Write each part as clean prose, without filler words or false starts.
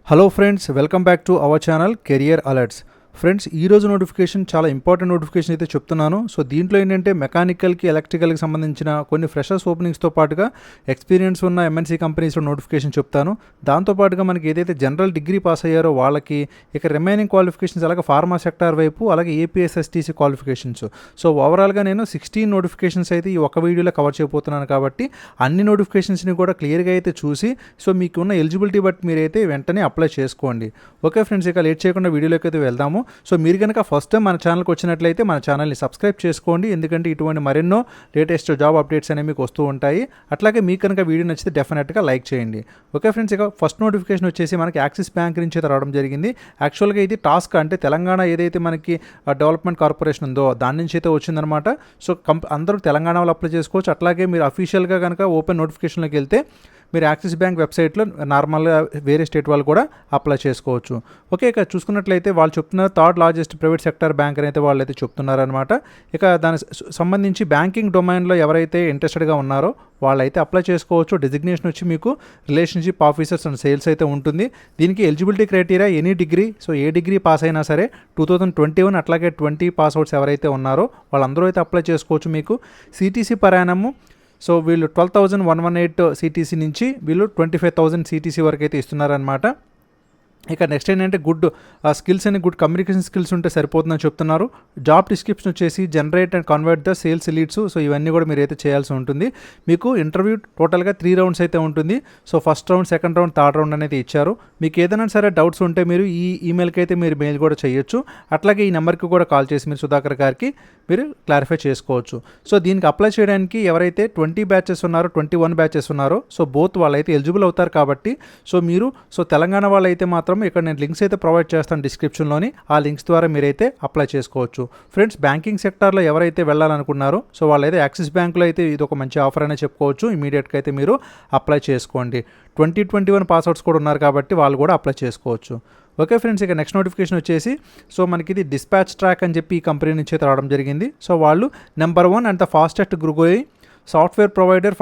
Hello friends, welcome back to our channel career alerts. Friends, ఈరోజు notification చాలా important notification అయితే చెప్తున్నాను. So దీంట్లో ఏంటంటే మెకానికల్కి, ఎలక్ట్రికల్కి సంబంధించిన కొన్ని ఫ్రెషర్స్ ఓపెనింగ్స్తో పాటుగా ఎక్స్పీరియన్స్ ఉన్న ఎంఎన్సీ కంపెనీస్లో నోటిఫికేషన్ చెప్తాను. దాంతోపాటుగా మనకి ఏదైతే జనరల్ డిగ్రీ పాస్ అయ్యారో వాళ్ళకి ఇక రిమైనింగ్ క్వాలిఫికేషన్స్, అలాగే ఫార్మా సెక్టార్ వైపు, అలాగే ఏపీఎస్ఎస్టీసీ క్వాలిఫికేషన్స్. సో ఓవరాల్గా నేను 16 నోటిఫికేషన్స్ అయితే ఈ ఒక వీడియోలో కవర్ చేయబోతున్నాను. కాబట్టి అన్ని నోటిఫికేషన్స్ని కూడా క్లియర్గా అయితే చూసి, సో మీకున్న ఎలిజిబిలిటీ బట్టి మీరైతే వెంటనే అప్లై చేసుకోండి. ఓకే ఫ్రెండ్స్, ఇక లేట్ చేయకుండా వీడియోలోకి అయితే వెళ్దాము. సో మీరు కనుక ఫస్ట్ టైం మన ఛానల్కి వచ్చినట్లయితే మన ఛానల్ని సబ్స్క్రైబ్ చేసుకోండి, ఎందుకంటే ఇటువంటి మరెన్నో లేటెస్ట్ జాబ్ అప్డేట్స్ అనేవి మీకు వస్తూ ఉంటాయి. అట్లాగే మీకు కనుక వీడియో నచ్చితే డెఫినెట్గా లైక్ చేయండి. ఓకే ఫ్రెండ్స్, ఇక ఫస్ట్ నోటిఫికేషన్ వచ్చేసి మనకి యాక్సిస్ బ్యాంక్ నుంచి అయితే రావడం జరిగింది. యాక్చువల్గా ఇది టాస్క్ అంటే తెలంగాణ ఏదైతే మనకి డెవలప్మెంట్ కార్పొరేషన్ ఉందో దాని నుంచి అయితే వచ్చిందనమాట. సో అందరూ తెలంగాణ వాళ్ళు అప్లై చేసుకోవచ్చు. అట్లాగే మీరు అఫీషియల్గా కనుక ఓపెన్ నోటిఫికేషన్లోకి వెళ్తే మీరు యాక్సిస్ బ్యాంక్ వెబ్సైట్లో నార్మల్గా వేరే స్టేట్ వాళ్ళు కూడా అప్లై చేసుకోవచ్చు. ఓకే, ఇక చూసుకున్నట్లయితే వాళ్ళు చెప్తున్నారు third largest private sector bank అని అయితే వాళ్ళు అయితే చెప్తున్నారనమాట. ఇక దానికి సంబంధించి బ్యాంకింగ్ డొమైన్లో ఎవరైతే ఇంట్రెస్టెడ్గా ఉన్నారో వాళ్ళైతే అప్లై చేసుకోవచ్చు. డెసిగ్నేషన్ వచ్చి మీకు రిలేషన్షిప్ ఆఫీసర్స్ అండ్ సేల్స్ అయితే ఉంటుంది. దీనికి eligibility criteria any degree, so ఏ డిగ్రీ పాస్ అయినా సరే 2021 అట్లాగే 20 పాస్అవుట్స్ ఎవరైతే ఉన్నారో వాళ్ళందరూ అయితే అప్లై చేసుకోవచ్చు. మీకు సిటీసీ పరాయణము, సో వీళ్ళు 12,118 సిటీసీ నుంచి వీళ్ళు 25,000 సిటీసీ వరకు అయితే ఇస్తున్నారనమాట. ఇక నెక్స్ట్ ఏంటంటే గుడ్ స్కిల్స్ అని, గుడ్ కమ్యూనికేషన్ స్కిల్స్ ఉంటే సరిపోతుందని చెప్తున్నారు. జాబ్ డిస్క్రిప్షన్ వచ్చేసి generate and convert the sales leads. So ఇవన్నీ కూడా మీరు అయితే చేయాల్సి ఉంటుంది. మీకు ఇంటర్వ్యూ టోటల్గా 3 రౌండ్స్ అయితే ఉంటుంది. So first round, second round, third round అనేది ఇచ్చారు. మీకు ఏదైనా సరే డౌట్స్ ఉంటే మీరు ఈ ఈమెయిల్కి అయితే మీరు మెయిల్ కూడా చేయొచ్చు. అట్లాగే ఈ నెంబర్కి కూడా కాల్ చేసి మీరు సుధాకర్ గారికి మీరు క్లారిఫై చేసుకోవచ్చు. సో దీనికి అప్లై చేయడానికి ఎవరైతే 20 బ్యాచెస్ ఉన్నారో, 21 బ్యాచెస్ ఉన్నారో, సో బోత్ వాళ్ళైతే ఎలిజిబుల్ అవుతారు. కాబట్టి సో తెలంగాణ వాళ్ళైతే మాత్రం ఇక్కడ నేను లింక్స్ అయితే ప్రొవైడ్ చేస్తాను డిస్క్రిప్షన్లోని. ఆ లింక్స్ ద్వారా మీరైతే అప్లై చేసుకోవచ్చు. ఫ్రెండ్స్, బ్యాంకింగ్ సెక్టార్లో ఎవరైతే వెళ్ళాలనుకున్నారో సో వాళ్ళైతే యాక్సిస్ బ్యాంక్లో అయితే ఇది ఒక మంచి ఆఫర్ అనే చెప్పుకోవచ్చు. ఇమీడియట్గా అయితే మీరు అప్లై చేసుకోండి. 2021 పాస్అవుట్స్ కూడా ఉన్నారు కాబట్టి వాళ్ళు కూడా అప్లై చేసుకోవచ్చు. ఓకే ఫ్రెండ్స్, ఇక నెక్స్ట్ నోటిఫికేషన్ వచ్చేసి సో మనకి ఇది డిస్పాచ్ ట్రాక్ అని చెప్పి ఈ కంపెనీ నుంచి అయితే రావడం జరిగింది. సో వాళ్ళు number 1 and the fastest growing software provider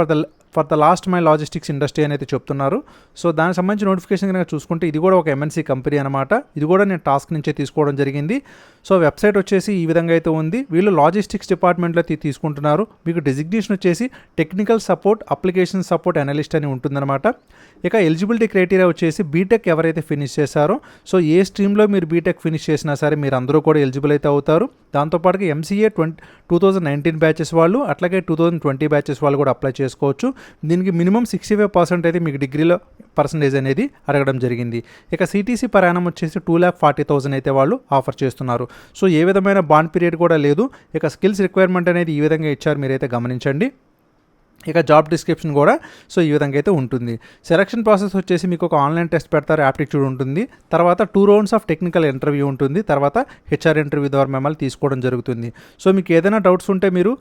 for the last mile logistics industry అని అయితే చెప్తున్నారు. సో దానికి సంబంధించి నోటిఫికేషన్ కనుక చూసుకుంటే ఇది కూడా ఒక ఎంఎన్సీ కంపెనీ అనమాట. ఇది కూడా నేను టాస్క్ నుంచే తీసుకోవడం జరిగింది. సో వెబ్సైట్ వచ్చేసి ఈ విధంగా అయితే ఉంది. వీళ్ళు లాజిస్టిక్స్ డిపార్ట్మెంట్లో తీసుకుంటున్నారు. మీకు డెసిగ్నేషన్ వచ్చేసి technical support, application support analyst అని ఉంటుందన్నమాట. ఇక ఎలిజిబిలిటీ క్రైటీరియా వచ్చేసి బీటెక్ ఎవరైతే ఫినిష్ చేశారో, సో ఏ స్ట్రీమ్లో మీరు బీటెక్ ఫినిష్ చేసినా సరే మీరు అందరూ కూడా ఎలిజిబుల్ అయితే అవుతారు. దాంతోపాటుగా ఎంసీఏ 2019 బ్యాచెస్ వాళ్ళు, అట్లాగే 2020 బ్యాచెస్ వాళ్ళు కూడా అప్లై చేసుకోవచ్చు. దీనికి మినిమం 65% అయితే మీకు డిగ్రీలో పర్సంటేజ్ అనేది అడగడం జరిగింది. ఇక సిటీసీ ప్రయాణం వచ్చేసి 2,40,000 అయితే వాళ్ళు ఆఫర్ చేస్తున్నారు. సో ఏ విధమైన బాండ్ పీరియడ్ కూడా లేదు. ఇక స్కిల్స్ రిక్వైర్మెంట్ అనేది ఈ విధంగా ఇచ్చారు, మీరైతే గమనించండి. ఇక జాబ్ డిస్క్రిప్షన్ కూడా సో ఈ విధంగా అయితే ఉంటుంది. సెలక్షన్ ప్రాసెస్ వచ్చేసి మీకు ఒక ఆన్లైన్ టెస్ట్ పెడతారు, యాప్టిట్యూడ్ ఉంటుంది. తర్వాత 2 రౌండ్స్ ఆఫ్ టెక్నికల్ ఇంటర్వ్యూ ఉంటుంది. తర్వాత హెచ్ఆర్ ఇంటర్వ్యూ ద్వారా మిమ్మల్ని తీసుకోవడం జరుగుతుంది. సో మీకు ఏదైనా డౌట్స్ ఉంటే మీరు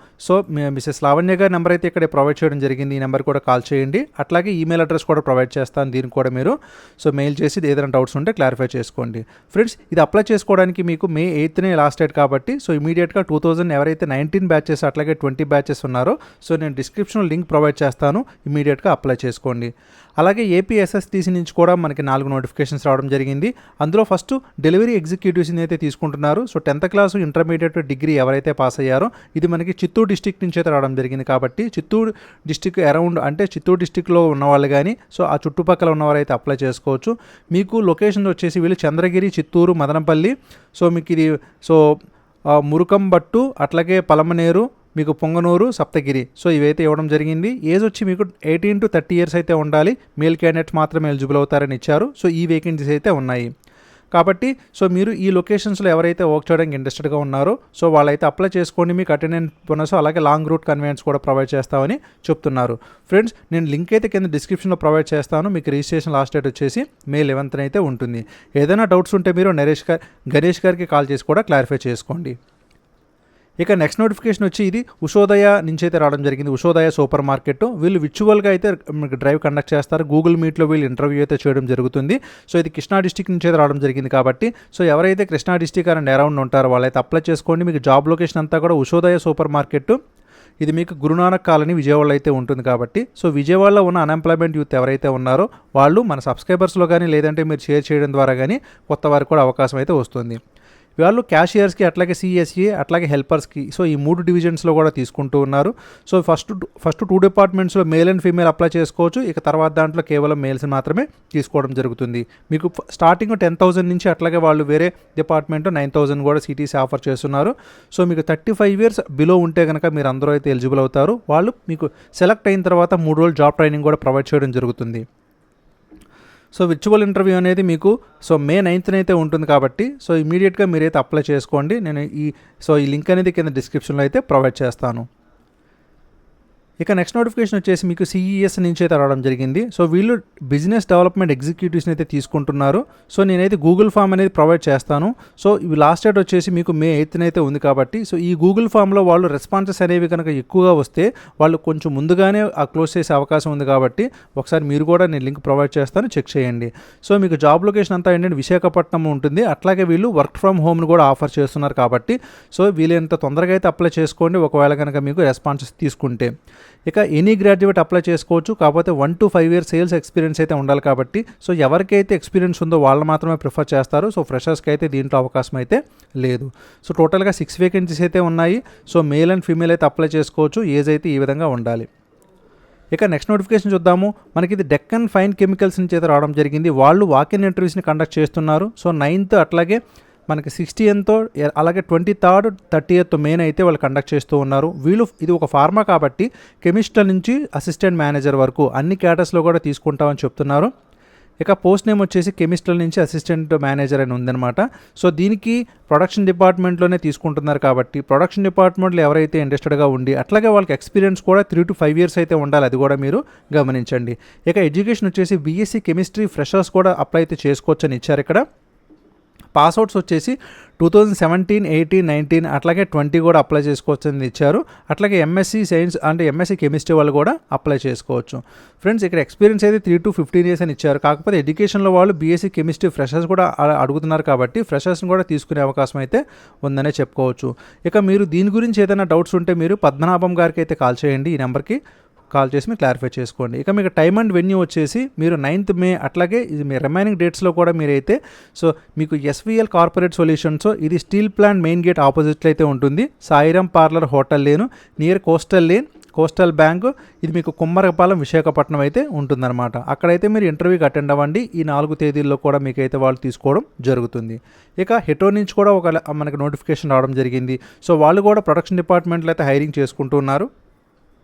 మిసెస్ లావణ్య గారి నెంబర్ అయితే ఇక్కడ ప్రొవైడ్ చేయడం జరిగింది. ఈ నెంబర్ కూడా కాల్ చేయండి. అట్లాగే ఈమెయిల్ అడ్రస్ కూడా ప్రొవైడ్ చేస్తాను. దీనికి కూడా మీరు మెయిల్ చేసి ఏదైనా డౌట్స్ ఉంటే క్లారిఫై చేసుకోండి. ఫ్రెండ్స్, ఇది అప్లై చేసుకోవడానికి మీకు May 8th లాస్ట్ డేట్ కాబట్టి సో ఇమీడియట్గా 2000 ఎవరైతే 19 బ్యాచెస్ అట్లాగే 20 బ్యాచెస్ ఉన్నారో సో నేను డిస్క్రిప్షన్లో లింక్ ప్రొవైడ్ చేస్తాను. ఇమీడియట్గా అప్లై చేసుకోండి. అలాగే ఏపీఎస్ఎస్టీసీ నుంచి కూడా మనకి 4 నోటిఫికేషన్స్ రావడం జరిగింది. అందులో ఫస్ట్ డెలివరీ ఎగ్జిక్యూటివ్స్ని అయితే తీసుకుంటున్నారు. So 10th class, intermediate, degree ఎవరైతే పాస్ అయ్యారో ఇది మనకి చిత్తూరు డిస్టిక్ నుంచి అయితే రావడం జరిగింది. కాబట్టి చిత్తూరు డిస్టిక్ అరౌండ్ అంటే చిత్తూరు డిస్టిక్లో ఉన్నవాళ్ళు కానీ సో ఆ చుట్టుపక్కల ఉన్నవారైతే అప్లై చేసుకోవచ్చు. మీకు లొకేషన్ వచ్చేసి వీళ్ళు చంద్రగిరి, చిత్తూరు, మదనపల్లి, సో మీకు ఇది మురుకంబట్టు, అట్లాగే పలమనేరు, మీకు పొంగనూరు, సప్తగిరి, సో ఇవైతే ఇవ్వడం జరిగింది. ఏజ్ వచ్చి మీకు 18 to 30 ఇయర్స్ అయితే ఉండాలి. మేల్ క్యాండిడేట్స్ మాత్రమే ఎలిజిబుల్ అవుతారని ఇచ్చారు. సో ఈ వేకెన్సీస్ అయితే ఉన్నాయి. కాబట్టి సో మీరు ఈ లొకేషన్స్లో ఎవరైతే వర్క్ చేయడానికి ఇంట్రెస్టెడ్గా ఉన్నారో సో వాళ్ళైతే అప్లై చేసుకోండి. మీకు అటెండెన్స్ బోనస్ అలాగే లాంగ్ రూట్ కన్వీనియన్స్ కూడా ప్రొవైడ్ చేస్తామని చెప్తున్నారు. ఫ్రెండ్స్, నేను లింక్ అయితే కింద డిస్క్రిప్షన్లో ప్రొవైడ్ చేస్తాను. మీకు రిజిస్ట్రేషన్ లాస్ట్ డేట్ వచ్చేసి May 11th అయితే ఉంటుంది. ఏదైనా డౌట్స్ ఉంటే మీరు గణేష్ గారికి కాల్ చేసి కూడా క్లారిఫై చేసుకోండి. ఇక నెక్స్ట్ నోటిఫికేషన్ వచ్చి ఇది ఉషోదయ నుంచి అయితే రావడం జరిగింది. ఉషోదయ సూపర్ మార్కెట్ వీళ్ళు విర్చువల్గా అయితే డ్రైవ్ కండక్ట్ చేస్తారు. గూగుల్ మీట్లో వీళ్ళు ఇంటర్వ్యూ అయితే చేయడం జరుగుతుంది. సో ఇది కృష్ణా డిస్టిక్ నుంచి అయితే రావడం జరిగింది. కాబట్టి సో ఎవరైతే కృష్ణా డిస్టిక్ అండ్ అరౌండ్ ఉంటారో వాళ్ళైతే అప్లై చేసుకోండి. మీకు జాబ్ లొకేషన్ అంతా కూడా ఉషోదయ సూపర్ మార్కెట్ ఇది మీకు గురునానక్ కాలనీ విజయవాడలో అయితే ఉంటుంది కాబట్టి సో విజయవాడలో ఉన్న అన్ఎంప్లాయ్మెంట్ యూత్ ఎవరైతే ఉన్నారో వాళ్ళు మన సబ్స్క్రైబర్స్లో కానీ లేదంటే మీరు షేర్ చేయడం ద్వారా కానీ కొత్త వారికి కూడా అవకాశం అయితే వస్తుంది. వాళ్ళు క్యాషియర్స్కి అట్లాగే సిఎస్ఈ అట్లాగే హెల్పర్స్కి సో ఈ 3 డివిజన్స్లో కూడా తీసుకుంటూ ఉన్నారు. సో ఫస్ట్ 2 డిపార్ట్మెంట్స్లో మేల్ అండ్ ఫీమేల్ అప్లై చేసుకోవచ్చు. ఇక తర్వాత దాంట్లో కేవలం మేల్స్ మాత్రమే తీసుకోవడం జరుగుతుంది. మీకు స్టార్టింగ్ 10,000 నుంచి అట్లాగే వాళ్ళు వేరే డిపార్ట్మెంట్ 9,000 కూడా సిటీసీ ఆఫర్ చేస్తున్నారు. సో మీకు 35 ఇయర్స్ బిలో ఉంటే కనుక మీరు అందరూ అయితే ఎలిజిబుల్ అవుతారు. వాళ్ళు మీకు సెలెక్ట్ అయిన తర్వాత 3 రోజులు జాబ్ ట్రైనింగ్ కూడా ప్రొవైడ్ చేయడం జరుగుతుంది. సో విర్చువల్ ఇంటర్వ్యూ అనేది మీకు సో మే 9th అయితే ఉంటుంది కాబట్టి సో ఇమీడియట్గా మీరైతే అప్లై చేసుకోండి. నేను ఈ లింక్ అనేది కింద డిస్క్రిప్షన్లో అయితే ప్రొవైడ్ చేస్తాను. ఇక నెక్స్ట్ నోటిఫికేషన్ వచ్చేసి మీకు సిఈఎస్ నుంచి అయితే రావడం జరిగింది. సో వీళ్ళు బిజినెస్ డెవలప్మెంట్ ఎగ్జిక్యూటివ్స్ని అయితే తీసుకుంటున్నారు. సో నేనైతే గూగుల్ ఫామ్ అనేది ప్రొవైడ్ చేస్తాను. సో ఇవి లాస్ట్ డేట్ వచ్చేసి మీకు మే 8th అయితే ఉంది కాబట్టి సో ఈ గూగుల్ ఫామ్లో వాళ్ళు రెస్పాన్సెస్ అనేవి కనుక ఎక్కువగా వస్తే వాళ్ళు కొంచెం ముందుగానే క్లోజ్ చేసే అవకాశం ఉంది కాబట్టి ఒకసారి మీరు కూడా నేను లింక్ ప్రొవైడ్ చేస్తాను, చెక్ చేయండి. సో మీకు జాబ్ లొకేషన్ అంతా ఏంటంటే విశాఖపట్నం ఉంటుంది. అట్లాగే వీళ్ళు వర్క్ ఫ్రమ్ హోమ్ని కూడా ఆఫర్ చేస్తున్నారు కాబట్టి సో వీళ్ళంత తొందరగా అయితే అప్లై చేసుకోండి ఒకవేళ కనుక మీకు రెస్పాన్సెస్ తీసుకుంటే. ఇక ఎనీ గ్రాడ్యుయేట్ అప్లై చేసుకోవచ్చు. కాకపోతే 1 to 5 years సేల్స్ ఎక్స్పీరియన్స్ అయితే ఉండాలి కాబట్టి సో ఎవరికైతే ఎక్స్పీరియన్స్ ఉందో వాళ్ళు మాత్రమే ప్రిఫర్ చేస్తారు. సో ఫ్రెషర్స్కి అయితే దీంట్లో అవకాశం అయితే లేదు. సో టోటల్గా 6 వేకెన్సీస్ అయితే ఉన్నాయి. సో మేల్ అండ్ ఫీమేల్ అయితే అప్లై చేసుకోవచ్చు. ఏజ్ అయితే ఈ విధంగా ఉండాలి. ఇక నెక్స్ట్ నోటిఫికేషన్ చూద్దాము. మనకి ఇది డెక్కన్ ఫైన్ కెమికల్స్ నుంచి అయితే రావడం జరిగింది. వాళ్ళు వాకిన్ ఇంటర్వ్యూస్ని కండక్ట్ చేస్తున్నారు. సో 9th అట్లాగే మనకి 60th అలాగే 23rd 30th మెయిన్ అయితే వాళ్ళు కండక్ట్ చేస్తూ ఉన్నారు. ఇది ఒక ఫార్మా కాబట్టి కెమిస్ట్ల నుంచి అసిస్టెంట్ మేనేజర్ వరకు అన్ని క్యాటర్స్లో కూడా తీసుకుంటామని చెప్తున్నారు. ఇక పోస్ట్ నేమ్ వచ్చేసి కెమిస్ట్ల నుంచి అసిస్టెంట్ మేనేజర్ అని ఉందన్నమాట. సో దీనికి ప్రొడక్షన్ డిపార్ట్మెంట్లోనే తీసుకుంటున్నారు కాబట్టి ప్రొడక్షన్ డిపార్ట్మెంట్లో ఎవరైతే ఇంట్రెస్టెడ్గా ఉండి అట్లాగే వాళ్ళకి ఎక్స్పీరియన్స్ కూడా 3 to 5 years అయితే ఉండాలి. అది కూడా మీరు గమనించండి. ఇక ఎడ్యుకేషన్ వచ్చేసి బీఎస్సీ కెమిస్ట్రీ ఫ్రెషర్స్ కూడా అప్లై అయితే చేసుకోవచ్చు అని ఇచ్చారు. ఇక్కడ పాస్అవుట్స్ వచ్చేసి 2017, 18, 19 అట్లాగే 20 కూడా అప్లై చేసుకోవచ్చు అని ఇచ్చారు. అట్లాగే ఎంఎస్సీ సైన్స్ అంటే ఎంఎస్సీ కెమిస్ట్రీ వాళ్ళు కూడా అప్లై చేసుకోవచ్చు. ఫ్రెండ్స్ ఇక్కడ ఎక్స్పీరియన్స్ అయితే 3 to 15 years అని ఇచ్చారు. కాకపోతే ఎడ్యుకేషన్లో వాళ్ళు బీఎస్సీ కెమిస్ట్రీ ఫ్రెషర్స్ కూడా అడుగుతున్నారు కాబట్టి ఫ్రెషర్స్ని కూడా తీసుకునే అవకాశం అయితే ఉందనే చెప్పుకోవచ్చు. ఇక మీరు దీని గురించి ఏదైనా డౌట్స్ ఉంటే మీరు పద్మనాభం గారికి అయితే కాల్ చేయండి. ఈ నెంబర్కి కాల్ చేసి మీరు క్లారిఫై చేసుకోండి. ఇక మీకు టైమ్ అండ్ వెన్యూ వచ్చేసి మీరు 9th May అట్లాగే ఇది మీ రిమైనింగ్ డేట్స్లో కూడా మీరైతే సో మీకు ఎస్విఎల్ కార్పొరేట్ సొల్యూషన్స్ ఇది స్టీల్ ప్లాంట్ మెయిన్ గేట్ ఆపోజిట్లో అయితే ఉంటుంది. సాయిరామ్ పార్లర్ హోటల్ లేను నియర్ కోస్టల్ బ్యాంక్ ఇది మీకు కుమ్మరపాలెం విశాఖపట్నం అయితే ఉంటుందన్నమాట. అక్కడైతే మీరు ఇంటర్వ్యూకి అటెండ్ అవ్వండి. ఈ 4 తేదీల్లో కూడా మీకైతే వాళ్ళు తీసుకోవడం జరుగుతుంది. ఇక హెటో నుంచి కూడా మనకి నోటిఫికేషన్ రావడం జరిగింది. సో వాళ్ళు కూడా ప్రొడక్షన్ డిపార్ట్మెంట్లో అయితే హైరింగ్ చేసుకుంటున్నారు.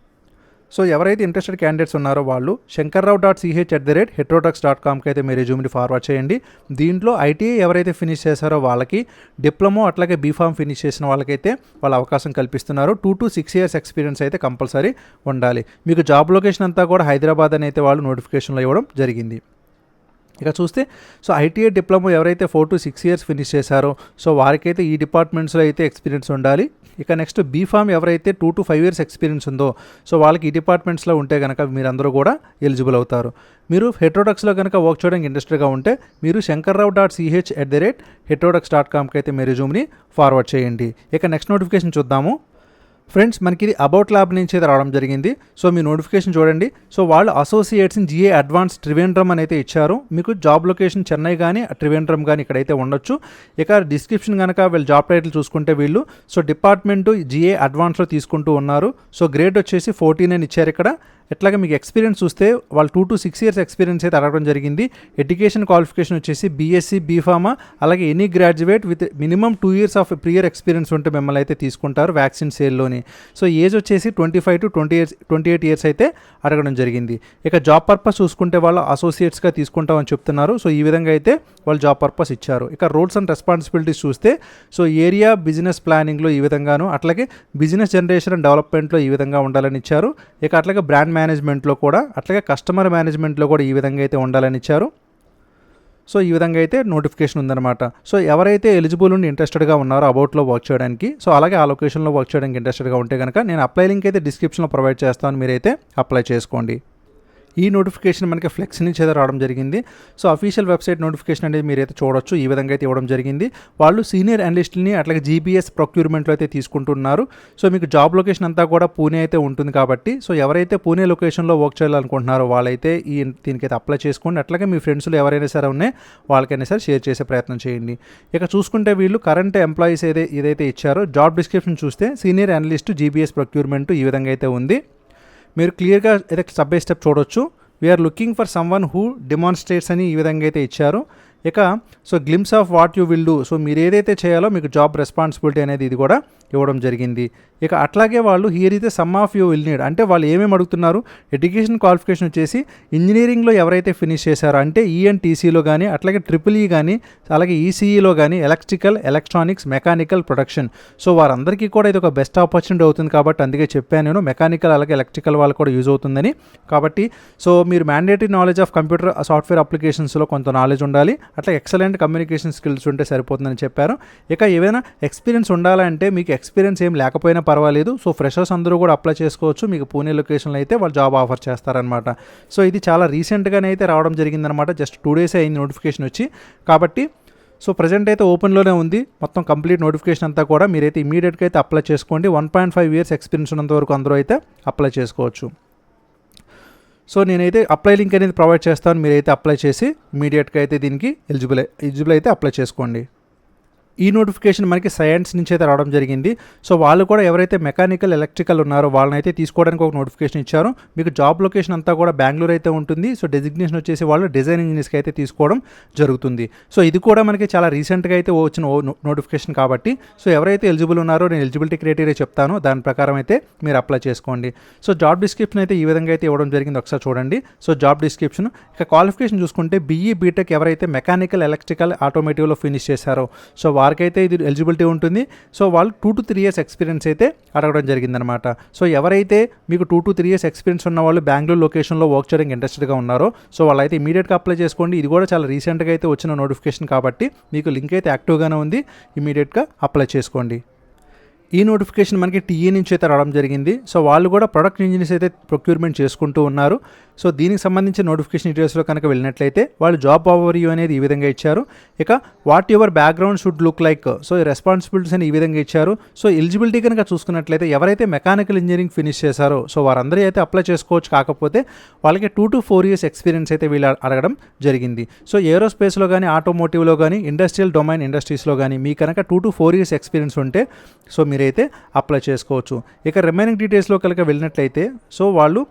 సో ఎవరైతే ఇంట్రెస్టెడ్ క్యాండిడేట్స్ ఉన్నారో వాళ్ళు shankarrao.ch@heterodex.comకి అయితే మీ రెజ్యూమ్ని ఫార్వర్డ్ చేయండి. దీంట్లో ఐటీఐ ఎవరైతే ఫినిష్ చేశారో వాళ్ళకి డిప్లొమా అట్లాగే బీఫామ్ ఫినిష్ చేసిన వాళ్ళకైతే వాళ్ళ అవకాశం కల్పిస్తున్నారు. 2 to 6 years ఎక్స్పీరియన్స్ అయితే కంపల్సరీ ఉండాలి. మీకు జాబ్ లొకేషన్ అంతా కూడా హైదరాబాద్ అని అయితే వాళ్ళు నోటిఫికేషన్లో ఇవ్వడం జరిగింది. ఇక చూస్తే సో ఐటీఐ డిప్లొమా ఎవరైతే 4 to 6 years ఫినిష్ చేశారో సో వారికైతే ఈ డిపార్ట్మెంట్స్లో అయితే ఎక్స్పీరియన్స్ ఉండాలి. ఇక నెక్స్ట్ బీఫామ్ ఎవరైతే 2 to 5 years ఎక్స్పీరియన్స్ ఉందో సో వాళ్ళకి ఈ డిపార్ట్మెంట్స్లో ఉంటే కనుక మీరందరూ కూడా ఎలిజిబుల్ అవుతారు. మీరు హెటరోడక్స్లో కనుక వర్క్ చేయడానికి ఇంట్రెస్టెడ్గా ఉంటే మీరు shankarrao.ch@heterodex.comకి అయితే మీ రెజ్యూమ్ని ఫార్వర్డ్ చేయండి. ఇక నెక్స్ట్ నోటిఫికేషన్ చూద్దాము. ఫ్రెండ్స్ మనకి ఇది అబౌట్ ల్యాబ్ నుంచి అయితే రావడం జరిగింది. సో మీ నోటిఫికేషన్ చూడండి. సో వాళ్ళు associates in G A advance Trivandrum అని అయితే ఇచ్చారు. మీకు జాబ్ లొకేషన్ చెన్నై కానీ త్రివేంద్రం కానీ ఇక్కడైతే ఉండొచ్చు. ఇక డిస్క్రిప్షన్ కనుక వీళ్ళు జాబ్ టైటిల్ చూసుకుంటే వీళ్ళు సో డిపార్ట్మెంట్ జిఏ అడ్వాన్స్లో తీసుకుంటూ ఉన్నారు. సో గ్రేడ్ వచ్చేసి 14 అని ఇచ్చారు ఇక్కడ. ఎట్లాగే మీకు ఎక్స్పీరియన్స్ చూస్తే వాళ్ళు 2 to 6 years ఎక్స్పీరియన్స్ అయితే అడగడం జరిగింది. ఎడ్యుకేషన్ క్వాలిఫికేషన్ వచ్చేసి బీఎస్సీ బీఫామా అలాగే any graduate with minimum 2 years of prior experience ఉంటే మిమ్మల్ని అయితే తీసుకుంటారు వ్యాక్సిన్ సేల్లోని. సో ఏజ్ వచ్చేసి 25 to 28 years అయితే అడగడం జరిగింది. ఇక జాబ్ పర్పస్ చూసుకుంటే వాళ్ళు అసోసియేట్స్గా తీసుకుంటామని చెప్తున్నారు. సో ఈ విధంగా అయితే వాళ్ళు జాబ్ పర్పస్ ఇచ్చారు. ఇక రోల్స్ అండ్ రెస్పాన్సిబిలిటీస్ చూస్తే సో ఏరియా బిజినెస్ ప్లానింగ్లో ఈ విధంగాను అట్లాగే బిజినెస్ జనరేషన్ అండ్ డెవలప్మెంట్లో ఈ విధంగా ఉండాలని ఇచ్చారు. ఇక అట్లాగే బ్రాండ్ మేనేజ్మెంట్లో కూడా అట్లాగే కస్టమర్ మేనేజ్మెంట్లో కూడా ఈ విధంగా అయితే ఉండాలని ఇచ్చారు. సో ఈ విధంగా అయితే నోటిఫికేషన్ ఉందన్నమాట. సో ఎవరైతే ఎలిజిబుల్ ఉండి ఇంట్రెస్టెడ్గా ఉన్నారో అబౌట్లో వర్క్ చేయడానికి సో అలాగే ఆ లొకేషన్లో వర్క్ చేయడానికి ఇంట్రెస్టెడ్గా ఉంటే కనుక నేను అప్లై లింక్ అయితే డిస్క్రిప్షన్లో ప్రొవైడ్ చేస్తాను, మీరైతే అప్లై చేసుకోండి. ఈ నోటిఫికేషన్ మనకి ఫ్లెక్స్ నుంచి అయితే రావడం జరిగింది. సో అఫీషియల్ వెబ్సైట్ నోటిఫికేషన్ అనేది మీరైతే చూడొచ్చు. ఈ విధంగా అయితే ఇవ్వడం జరిగింది. వాళ్ళు సీనియర్ అనలిస్ట్ని అట్లాగే జీబీఎస్ ప్రొక్యూర్మెంట్లో అయితే తీసుకుంటున్నారు. సో మీకు జాబ్ లొకేషన్ అంతా కూడా పూణే అయితే ఉంటుంది కాబట్టి సో ఎవరైతే పూణే లొకేషన్లో వర్క్ చేయాలనుకుంటున్నారో వాళ్ళైతే దీనికైతే అప్లై చేసుకోండి. అట్లాగే మీ ఫ్రెండ్స్లో ఎవరైనా సరే ఉన్నాయి వాళ్ళకైనా సరే షేర్ చేసే ప్రయత్నం చేయండి. ఇక చూసుకుంటే వీళ్ళు కరెంట్ ఎంప్లాయీస్ ఏదైతే ఇచ్చారో జాబ్ డిస్క్రిప్షన్ చూస్తే సీనియర్ అనలిస్ట్ జీబీఎస్ ప్రొక్యూర్మెంట్ ఈ విధంగా అయితే ఉంది. మీరు క్లియర్గా అయితే స్టెప్ బై స్టెప్ చూడొచ్చు. We are looking for someone who demonstrates అని ఈ విధంగా అయితే ఇచ్చారు. ఇక so glimpse of what you will do, so మీరు ఏదైతే చేయాలో మీకు జాబ్ రెస్పాన్సిబిలిటీ అనేది ఇది కూడా ఇవ్వడం జరిగింది. ఇక అట్లాగే వాళ్ళు హియర్ అయితే some of you will need, అంటే వాళ్ళు ఏమేమి అడుగుతున్నారు, ఎడ్యుకేషన్ క్వాలిఫికేషన్ వచ్చేసి ఇంజనీరింగ్లో ఎవరైతే ఫినిష్ చేశారో అంటే ఈఎన్టీసీలో కానీ అట్లాగే ట్రిపుల్ కానీ అలాగే ఈసీఈలో కానీ electrical, electronics, mechanical, production, so వారందరికీ కూడా ఇది ఒక బెస్ట్ ఆపర్చునిటీ అవుతుంది. కాబట్టి అందుకే చెప్పాను నేను మెకానికల్ అలాగే ఎలక్ట్రికల్ వాళ్ళు కూడా యూజ్ అవుతుందని. కాబట్టి సో మీరు mandatory knowledge of computer software అప్లికేషన్స్లో కొంత నాలెడ్జ్ ఉండాలి, అట్లా ఎక్సలెంట్ కమ్యూనికేషన్ స్కిల్స్ ఉంటే సరిపోతుందని చెప్పారు. ఇక ఏదైనా ఎక్స్పీరియన్స్ ఉండాలంటే మీకు ఎక్స్పీరియన్స్ ఏం లేకపోయినా పర్వాలేదు. సో ఫ్రెషర్స్ అందరూ కూడా అప్లై చేసుకోవచ్చు. మీకు పూణే లొకేషన్లో అయితే వాళ్ళు జాబ్ ఆఫర్ చేస్తారనమాట. సో ఇది చాలా రీసెంట్గానే అయితే రావడం జరిగిందనమాట. జస్ట్ 2 days అయింది నోటిఫికేషన్ వచ్చి. కాబట్టి సో ప్రజెంట్ అయితే ఓపెన్లోనే ఉంది మొత్తం కంప్లీట్ నోటిఫికేషన్ అంతా కూడా. మీరైతే ఇమీడియట్గా అయితే అప్లై చేసుకోండి. 1.5 years ఎక్స్పీరియన్స్ ఉన్నంత వరకు అందరూ అయితే అప్లై చేసుకోవచ్చు. సో నేనైతే అప్లై లింక్ అనేది ప్రొవైడ్ చేస్తాను. మీరైతే అప్లై చేసి ఇమీడియట్గా అయితే దీనికి ఎలిజిబుల్ అయితే అప్లై చేసుకోండి. ఈ నోటిఫికేషన్ మనకి సైన్స్ నుంచి అయితే రావడం జరిగింది. సో వాళ్ళు కూడా ఎవరైతే మెకానికల్, ఎలక్ట్రికల్ ఉన్నారో వాళ్ళని అయితే తీసుకోవడానికి ఒక నోటిఫికేషన్ ఇచ్చారు. మీకు జాబ్ లొకేషన్ అంతా కూడా బెంగళూరు అయితే ఉంటుంది. సో డెసిగ్నేషన్ వచ్చేసి వాళ్ళు డిజైన్ ఇంజనీర్స్కి అయితే తీసుకోవడం జరుగుతుంది. సో ఇది కూడా మనకి చాలా రీసెంట్గా అయితే వచ్చిన నోటిఫికేషన్ కాబట్టి సో ఎవరైతే ఎలిజిబుల్ ఉన్నారో నేను ఎలిజిబిలిటీ క్రైటీరియా చెప్తాను, దాని ప్రకారం అయితే మీరు అప్లై చేసుకోండి. సో జాబ్ డిస్క్రిప్షన్ అయితే ఈ విధంగా అయితే ఇవ్వడం జరిగింది, ఒకసారి చూడండి. సో జాబ్ డిస్క్రిప్షన్ ఇక క్వాలిఫికేషన్ చూసుకుంటే బీఈ, బీటెక్ ఎవరైతే మెకానికల్, ఎలక్ట్రికల్, ఆటోమేటివ్లో ఫినిష్ చేశారో సో వారికైతే ఇది ఎలిజిబిలిటీ ఉంటుంది. సో వాళ్ళు 2 to 3 years ఎక్స్పీరియన్స్ అయితే అడగడం జరిగిందనమాట. సో ఎవరైతే మీకు 2 to 3 years ఎక్స్పీరియన్స్ ఉన్న వాళ్ళు బెంగళూరు లొకేషన్లో వర్క్ చేయడానికి ఇంట్రెస్టెడ్గా ఉన్నారో సో వాళ్ళైతే ఇమీడియట్గా అప్లై చేసుకోండి. ఇది కూడా చాలా రీసెంట్గా అయితే వచ్చిన నోటిఫికేషన్ కాబట్టి మీకు లింక్ అయితే యాక్టివ్గానే ఉంది, ఇమీడియట్గా అప్లై చేసుకోండి. ఈ నోటిఫికేషన్ మనకి టీఏ నుంచి అయితే రావడం జరిగింది. సో వాళ్ళు కూడా ప్రొడక్ట్ ఇంజనీర్స్ అయితే ప్రొక్యూర్మెంట్ చేసుకుంటూ ఉన్నారు. సో దీనికి సంబంధించిన నోటిఫికేషన్ డీటెయిల్స్లో కనుక వెళ్ళినట్లయితే వాళ్ళు జాబ్ ఓవర్వ్యూ అనేది ఈ విధంగా ఇచ్చారు. ఇక what your background should look like, so ఈ రెస్పాన్సిబిలిటీస్ అని ఈ విధంగా ఇచ్చారు. సో ఎలిజిబిలిటీ కనుక చూసుకున్నట్లయితే ఎవరైతే మెకానికల్ ఇంజనీరింగ్ ఫినిష్ చేశారో సో వారందరూ అయితే అప్లై చేసుకోవచ్చు. కాకపోతే వాళ్ళకి 2 to 4 years ఎక్స్పీరియన్స్ అయితే వీళ్ళు అడగడం జరిగింది. సో ఏరోస్పేస్లో కానీ, ఆటోమోటివ్లో కానీ, ఇండస్ట్రియల్ డొమైన్ ఇండస్ట్రీస్లో కానీ మీ కనుక 2 to 4 years ఎక్స్పీరియన్స్ ఉంటే సో మీరైతే అప్లై చేసుకోవచ్చు. ఇక రిమైనింగ్ డీటెయిల్స్లో కనుక వెళ్ళినట్లయితే సో వాళ్ళు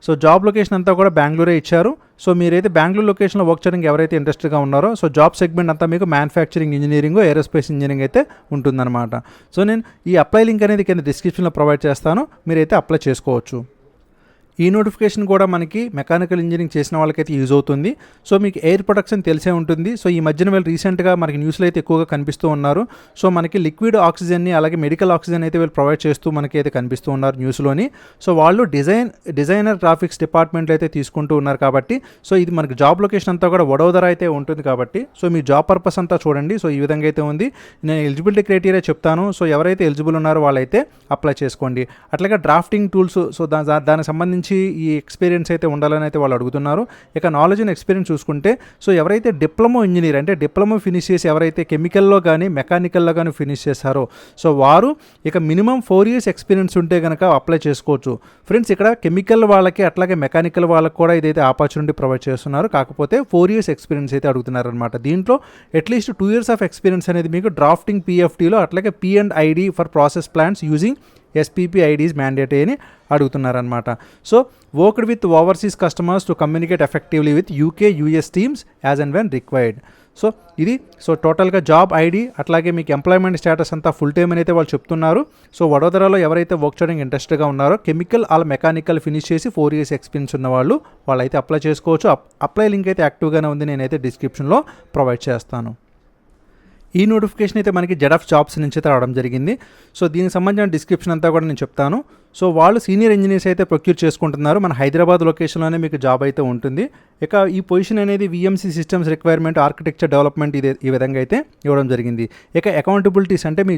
సో జాబ్ లొకేషన్ అంతా కూడా బెంగళూరే ఇచ్చారు. సో మీరైతే బెంగళూరు లొకేషన్లో వర్క్ చేయడానికి ఎవరైతే ఇంట్రెస్ట్గా ఉన్నారో సో జాబ్ సెగ్మెంట్ అంతా మీకు మ్యానుఫ్యాక్చరింగ్ ఇంజనీరింగ్, ఏరోస్పేస్ ఇంజనీరింగ్ అయితే ఉంటుందన్నమాట. సో నేను ఈ అప్లై లింక్ అనేది కింద డిస్క్రిప్షన్లో ప్రొవైడ్ చేస్తాను, మీరైతే అప్లై చేసుకోవచ్చు. ఈ నోటిఫికేషన్ కూడా మనకి మెకానికల్ ఇంజనీరింగ్ చేసిన వాళ్ళకైతే యూజ్ అవుతుంది. సో మీకు ఎయిర్ ప్రొడక్షన్ తెలిసే ఉంటుంది. సో ఈ మధ్యన వీళ్ళు రీసెంట్గా మనకి న్యూస్లో అయితే ఎక్కువగా కనిపిస్తూ ఉన్నారు. సో మనకి లిక్విడ్ ఆక్సిజన్ని అలాగే మెడికల్ ఆక్సిజన్ అయితే వీళ్ళు ప్రొవైడ్ చేస్తూ మనకి అయితే కనిపిస్తూ ఉన్నారు న్యూస్లోని. సో వాళ్ళు డిజైనర్ గ్రాఫిక్స్ డిపార్ట్మెంట్లో అయితే తీసుకుంటూ ఉన్నారు. కాబట్టి సో ఇది మనకి జాబ్ లొకేషన్ అంతా కూడా వడోదర అయితే ఉంటుంది. కాబట్టి సో మీ జాబ్ పర్పస్ అంతా చూడండి. సో ఈ విధంగా అయితే ఉంది. నేను ఎలిజిబిలిటీ క్రైటీరియా చెప్తాను. సో ఎవరైతే ఎలిజిబుల్ ఉన్నారో వాళ్ళైతే అప్లై చేసుకోండి. అట్లాగే డ్రాఫ్టింగ్ టూల్స్, సో దానికి సంబంధించి ఈ ఎక్స్పీరియన్స్ అయితే ఉండాలని అయితే వాళ్ళు అడుగుతున్నారు. ఇక నాలెడ్జ్ అండ్ ఎక్స్పీరియన్స్ చూసుకుంటే సో ఎవరైతే డిప్లొమా ఇంజనీర్ అంటే డిప్లొమా ఫినిష్ చేసి ఎవరైతే కెమికల్లో కానీ మెకానికల్లో కానీ ఫినిష్ చేశారో సో వారు ఇక మినిమం 4 years ఎక్స్పీరియన్స్ ఉంటే కనుక అప్లై చేసుకోవచ్చు. ఫ్రెండ్స్ ఇక్కడ కెమికల్ వాళ్ళకి అట్లాగే మెకానికల్ వాళ్ళకి కూడా ఇదైతే ఆపర్చునిటీ ప్రొవైడ్ చేస్తున్నారు. కాకపోతే 4 years ఎక్స్పీరియన్స్ అయితే అడుగుతున్నారు అనమాట. దీంట్లో అట్లీస్ట్ 2 years ఆఫ్ ఎక్స్పీరియన్స్ అనేది మీకు డ్రాఫ్టింగ్ పిఎఫ్టీలో అట్లాగే P&ID for process plants using SPPID is mandatory అని అడుగుతున్నారనమాట. So worked with overseas customers to communicate effectively with UK, US teams as and when required. So ఇది సో టోటల్గా job ID అట్లాగే మీకు ఎంప్లాయ్మెంట్ స్టేటస్ అంతా full time అని అయితే వాళ్ళు చెప్తున్నారు. సో వడోదరలో ఎవరైతే వర్క్ చేయడానికి ఇంట్రెస్ట్గా ఉన్నారో కెమికల్ ఆల్ మెకానికల్ ఫినిష్ చేసి 4 years ఎక్స్పీరియన్స్ ఉన్న వాళ్ళైతే అప్లై చేసుకోవచ్చు. అప్లై లింక్ అయితే యాక్టివ్గానే ఉంది, నేనైతే డిస్క్రిప్షన్లో ప్రొవైడ్ చేస్తాను. ఈ నోటిఫికేషన్ అయితే మనకి జెడ్ ఆఫ్ జాబ్స్ నుంచి అయితే రావడం జరిగింది. సో దీనికి సంబంధించిన డిస్క్రిప్షన్ అంతా కూడా నేను చెప్తాను. సో వాళ్ళు సీనియర్ ఇంజనీర్స్ అయితే ప్రొక్యూర్ చేసుకుంటున్నారు. మన హైదరాబాద్ లొకేషన్లోనే మీకు జాబ్ అయితే ఉంటుంది. ఇక ఈ పొజిషన్ అనేది VMC systems requirement architecture development ఈ విధంగా అయితే ఇవ్వడం జరిగింది. ఇక అకౌంటబిలిటీస్ అంటే మీ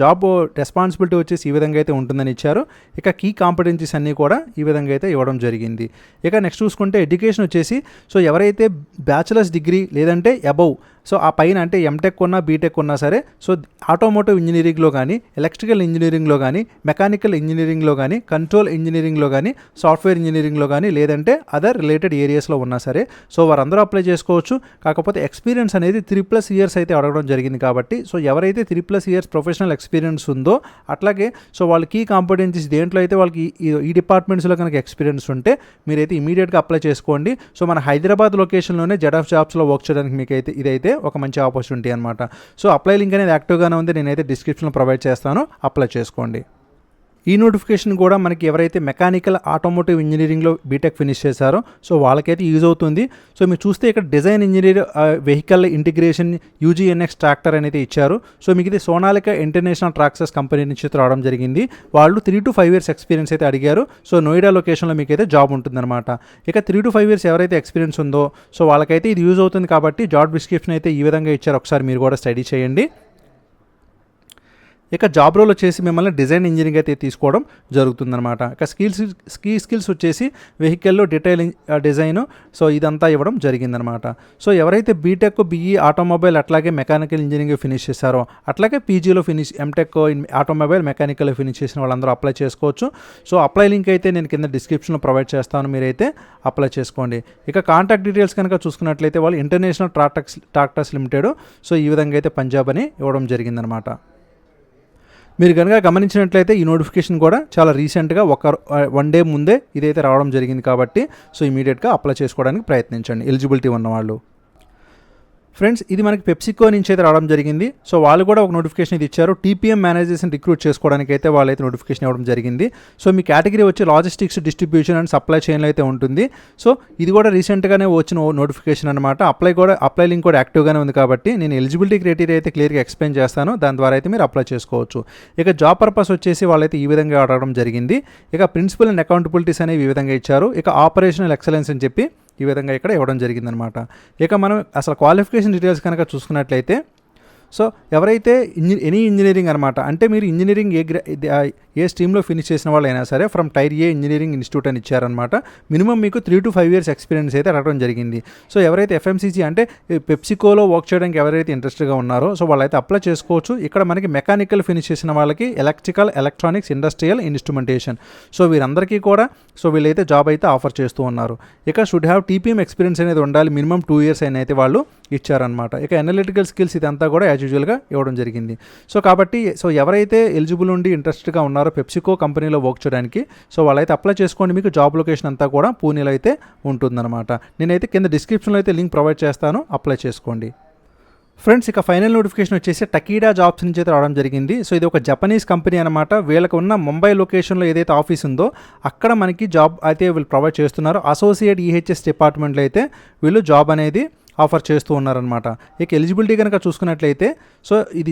జాబ్ రెస్పాన్సిబిలిటీ వచ్చేసి ఈ విధంగా అయితే ఉంటుందని ఇచ్చారు. ఇక కీ కాంపిటెన్సీస్ అన్నీ కూడా ఈ విధంగా అయితే ఇవ్వడం జరిగింది. ఇక నెక్స్ట్ చూసుకుంటే ఎడ్యుకేషన్ వచ్చేసి సో ఎవరైతే బ్యాచిలర్స్ డిగ్రీ లేదంటే అబౌవ్ సో ఆ పైన అంటే ఎంటెక్ ఉన్నా బీటెక్ ఉన్నా సరే సో ఆటోమోటివ్ ఇంజనీరింగ్లో కానీ ఎలక్ట్రికల్ ఇంజనీరింగ్లో కానీ మెకానికల్ ఇంజనీరింగ్లో కానీ కంట్రోల్ ఇంజనీరింగ్లో కానీ సాఫ్ట్వేర్ ఇంజనీరింగ్లో కానీ లేదంటే అదర్ రిలేటెడ్ ఏరియాస్లో ఉన్నా సరే సో వారందరూ అప్లై చేసుకోవచ్చు. కాకపోతే ఎక్స్పీరియన్స్ అనేది 3+ ఇయర్స్ అయితే అడగడం జరిగింది కాబట్టి సో ఎవరైతే 3+ ఇయర్స్ ప్రొఫెషనల్ ఎక్స్పీరియన్స్ ఉందో అట్లాగే సో వాళ్ళ కీ కాంపిటెన్సీస్ దేంట్లో అయితే వాళ్ళకి ఈ డిపార్ట్మెంట్స్లో కనుక ఎక్స్పీరియన్స్ ఉంటే మీరైతే ఇమీడియట్గా అప్లై చేసుకోండి. సో మన హైదరాబాద్ లొకేషన్లోనే జెడ్ ఆఫ్ జాబ్స్లో వర్క్ చేయడానికి మీకైతే ఇదైతే ఒక మంచి ఆపర్చునిటీ అనమాట. సో అప్లై లింక్ అనేది యాక్టివ్గానే ఉంది, నేనైతే డిస్క్రిప్షన్లో ప్రొవైడ్ చేస్తాను, అప్లై చేసుకోండి. ఈ నోటిఫికేషన్ కూడా మనకి ఎవరైతే మెకానికల్ ఆటోమోటివ్ ఇంజనీరింగ్లో బీటెక్ ఫినిష్ చేశారో సో వాళ్ళకైతే యూజ్ అవుతుంది. సో మీరు చూస్తే ఇక్కడ design engineer vehicle integration UG NX tractor అనేది ఇచ్చారు. సో మీకు ఇది సోనాలిక ఇంటర్నేషనల్ ట్రాక్టర్స్ కంపెనీ నుంచి రావడం జరిగింది. వాళ్ళు 3 to 5 years ఎక్స్పీరియన్స్ అయితే అడిగారు. సో నోయిడా లొకేషన్లో మీకు అయితే జాబ్ ఉంటుందన్నమాట. ఇక 3 to 5 years ఎవరైతే ఎక్స్పీరియన్స్ ఉందో సో వాళ్ళకైతే ఇది యూజ్ అవుతుంది కాబట్టి జాబ్ డిస్క్రిప్షన్ అయితే ఈ విధంగా ఇచ్చారు, ఒకసారి మీరు కూడా స్టడీ చేయండి. ఇక జాబ్ రోల్ వచ్చేసి మిమ్మల్ని డిజైన్ ఇంజనీరింగ్ అయితే తీసుకోవడం జరుగుతుందన్నమాట. ఇక స్కిల్స్ వచ్చేసి వెహికల్లో డీటెయిల్ డిజైన్ సో ఇదంతా ఇవ్వడం జరిగిందనమాట. సో ఎవరైతే బీటెక్ బీఈ ఆటోమొబైల్ అట్లాగే మెకానికల్ ఇంజనీరింగ్ ఫినిష్ చేశారో అట్లాగే పీజీలో ఎంటెక్ ఆటోమొబైల్ మెకానికల్ ఫినిష్ చేసిన వాళ్ళందరూ అప్లై చేసుకోవచ్చు. సో అప్లై లింక్ అయితే నేను కింద డిస్క్రిప్షన్లో ప్రొవైడ్ చేస్తాను, మీరైతే అప్లై చేసుకోండి. ఇక కాంటాక్ట్ డీటెయిల్స్ కనుక చూసుకున్నట్లయితే వాళ్ళు ఇంటర్నేషనల్ ట్రాక్టర్స్ లిమిటెడ్ సో ఈ విధంగా అయితే పంజాబ్ అని ఇవ్వడం జరిగిందనమాట. మీరు కనుక గమనించినట్లయితే ఈ నోటిఫికేషన్ కూడా చాలా రీసెంట్గా వన్ డే ముందే ఇదైతే రావడం జరిగింది కాబట్టి సో ఇమీడియట్గా అప్లై చేసుకోవడానికి ప్రయత్నించండి ఎలిజిబిలిటీ ఉన్నవాళ్ళు. ఫ్రెండ్స్ ఇది మనకి పెప్సికో నుంచి అయితే రావడం జరిగింది. సో వాళ్ళు కూడా ఒక నోటిఫికేషన్ ఇది ఇచ్చారు. టీపీఎం మేనేజర్స్ని రిక్రూట్ చేసుకోవడానికి అయితే వాళ్ళైతే నోటిఫికేషన్ ఇవ్వడం జరిగింది. సో మీ కేటగిరీ వచ్చి లాజిస్టిక్స్ డిస్ట్రిబ్యూషన్ అండ్ సప్లై చైన్లో అయితే ఉంటుంది. సో ఇది కూడా రీసెంట్గానే వచ్చిన నోటిఫికేషన్ అనమాట. అప్లై లింక్ కూడా యాక్టివ్గానే ఉంది కాబట్టి నేను ఎలిజిబిలిటీ క్రైటీరియా అయితే క్లియర్గా ఎక్స్ప్లెయిన్ చేస్తాను, దాని ద్వారా అయితే మీరు అప్లై చేసుకోవచ్చు. ఇక జాబ్ పర్పస్ వచ్చేసి వాళ్ళైతే ఈ విధంగా అడగడం జరిగింది. ఇక ప్రిన్సిపల్ అండ్ అకౌంటబిలిటీస్ అనేవి ఈ విధంగా ఇచ్చారు. ఇక ఆపరేషనల్ ఎక్సలెన్స్ అని చెప్పి ఈ విధంగా ఇక్కడ ఇవ్వడం జరిగిందనమాట. ఇక మనం అసలు క్వాలిఫికేషన్ డీటెయిల్స్ కనుక చూసుకున్నట్లయితే సో ఎవరైతే ఎనీ ఇంజనీరింగ్ అనమాట అంటే మీరు ఇంజనీరింగ్ ఏ స్ట్రీమ్లో ఫినిష్ చేసిన వాళ్ళు అయినా సరే from tier A engineering institute అని ఇచ్చారనమాట. మినిమం మీకు 3 to 5 years ఎక్స్పీరియన్స్ అయితే అడగడం జరిగింది. సో ఎవరైతే ఎఫ్ఎంసీజీ అంటే పెప్సికోలో వర్క్ చేయడానికి ఎవరైతే ఇంట్రెస్ట్గా ఉన్నారో సో వాళ్ళైతే అప్లై చేసుకోవచ్చు. ఇక్కడ మనకి మెకానికల్ ఫినిష్ చేసిన వాళ్ళకి electrical electronics industrial instrumentation so వీరందరికీ కూడా సో వీళ్ళైతే జాబ్ అయితే ఆఫర్ చేస్తూ ఉన్నారు. ఇక షుడ్ హ్యావ్ టీపీఎం ఎక్స్పీరియన్స్ అనేది ఉండాలి, మినిమం 2 years అయినా అయితే వాళ్ళు ఇచ్చారనమాట. ఇక అనలిటికల్ స్కిల్స్ ఇదంతా కూడా యాజ్ యూజువల్గా ఇవ్వడం జరిగింది. సో కాబట్టి సో ఎవరైతే ఎలిజిబుల్ ఉండి ఇంట్రెస్ట్గా ఉన్నారో పెప్సికో కంపెనీలో వర్క్ చేయడానికి సో వాళ్ళైతే అప్లై చేసుకోండి. మీకు జాబ్ లొకేషన్ అంతా కూడా పూణేలో అయితే ఉంటుందన్నమాట. నేనైతే కింద డిస్క్రిప్షన్లో అయితే లింక్ ప్రొవైడ్ చేస్తాను, అప్లై చేసుకోండి. ఫ్రెండ్స్ ఇక ఫైనల్ నోటిఫికేషన్ వచ్చేసి టకీడా జాబ్స్ నుంచి అయితే రావడం జరిగింది. సో ఇది ఒక జపనీస్ కంపెనీ అనమాట. వీళ్ళకి ఉన్న ముంబై లొకేషన్లో ఏదైతే ఆఫీస్ ఉందో అక్కడ మనకి జాబ్ అయితే వీళ్ళు ప్రొవైడ్ చేస్తున్నారు. అసోసియేట్ ఈహెచ్ఎస్ డిపార్ట్మెంట్లో అయితే వీళ్ళు జాబ్ అనేది ఆఫర్ చేస్తూ ఉన్నారనమాట. ఇక ఎలిజిబిలిటీ కనుక చూసుకున్నట్లయితే సో ఇది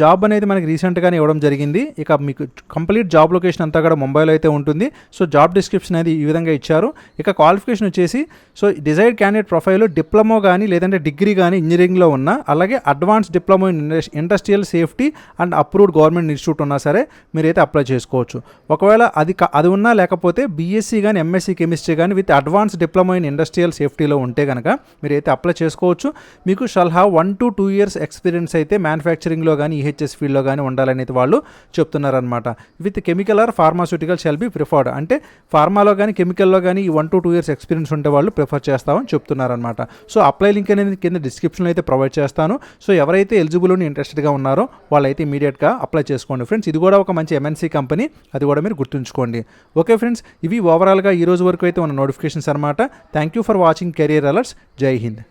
జాబ్ అనేది మనకి రీసెంట్గానే ఇవ్వడం జరిగింది. ఇక మీకు కంప్లీట్ జాబ్ లొకేషన్ అంతా కూడా ముంబైలో అయితే ఉంటుంది. సో జాబ్ డిస్క్రిప్షన్ అనేది ఈ విధంగా ఇచ్చారు. ఇక క్వాలిఫికేషన్ వచ్చేసి so desired candidate profile diploma కానీ లేదంటే డిగ్రీ కానీ ఇంజనీరింగ్లో ఉన్న అలాగే advance diploma in industrial safety and approved government institute ఉన్నా సరే మీరైతే అప్లై చేసుకోవచ్చు. ఒకవేళ అది ఉన్నా లేకపోతే బీఎస్సీ కానీ ఎంఎస్సీ కెమిస్ట్రీ కానీ with advance diploma in industrial సేఫ్టీలో ఉంటే కనుక మీరైతే అప్లై చేసుకోవచ్చు. మీకు shall have 1 to 2 years experience అయితే మ్యానుఫ్యాక్చరింగ్లో కానీ ఈహెచ్ఎస్ ఫీల్డ్లో కానీ ఉండాలని అయితే వాళ్ళు చెప్తున్నారనమాట. With chemical or pharmaceutical shall be preferred అంటే ఫార్మాలో కానీ కెమికల్లో కానీ ఈ 1 to 2 years ఎక్స్పీరియన్స్ ఉంటే వాళ్ళు ప్రిఫర్ చేస్తామని చెప్తున్నారనమాట. సో అప్లై లింక్ అనేది కింద డిస్క్రిప్షన్లో అయితే ప్రొవైడ్ చేస్తాను. సో ఎవరైతే ఎలిజిబుల్ అని ఇంట్రెస్టెడ్గా ఉన్నారో వాళ్ళైతే ఇమీడియట్గా అప్లై చేసుకోండి. ఫ్రెండ్స్ ఇది కూడా ఒక మంచి ఎంఎన్సీ కంపెనీ, అది కూడా మీరు గుర్తుంచుకోండి. ఓకే ఫ్రెండ్స్, ఇవి ఓవరాల్గా ఈ రోజు వరకు అయితే ఉన్న నోటిఫికేషన్స్ అనమాట. Thank you for watching career alerts. జై హింద్.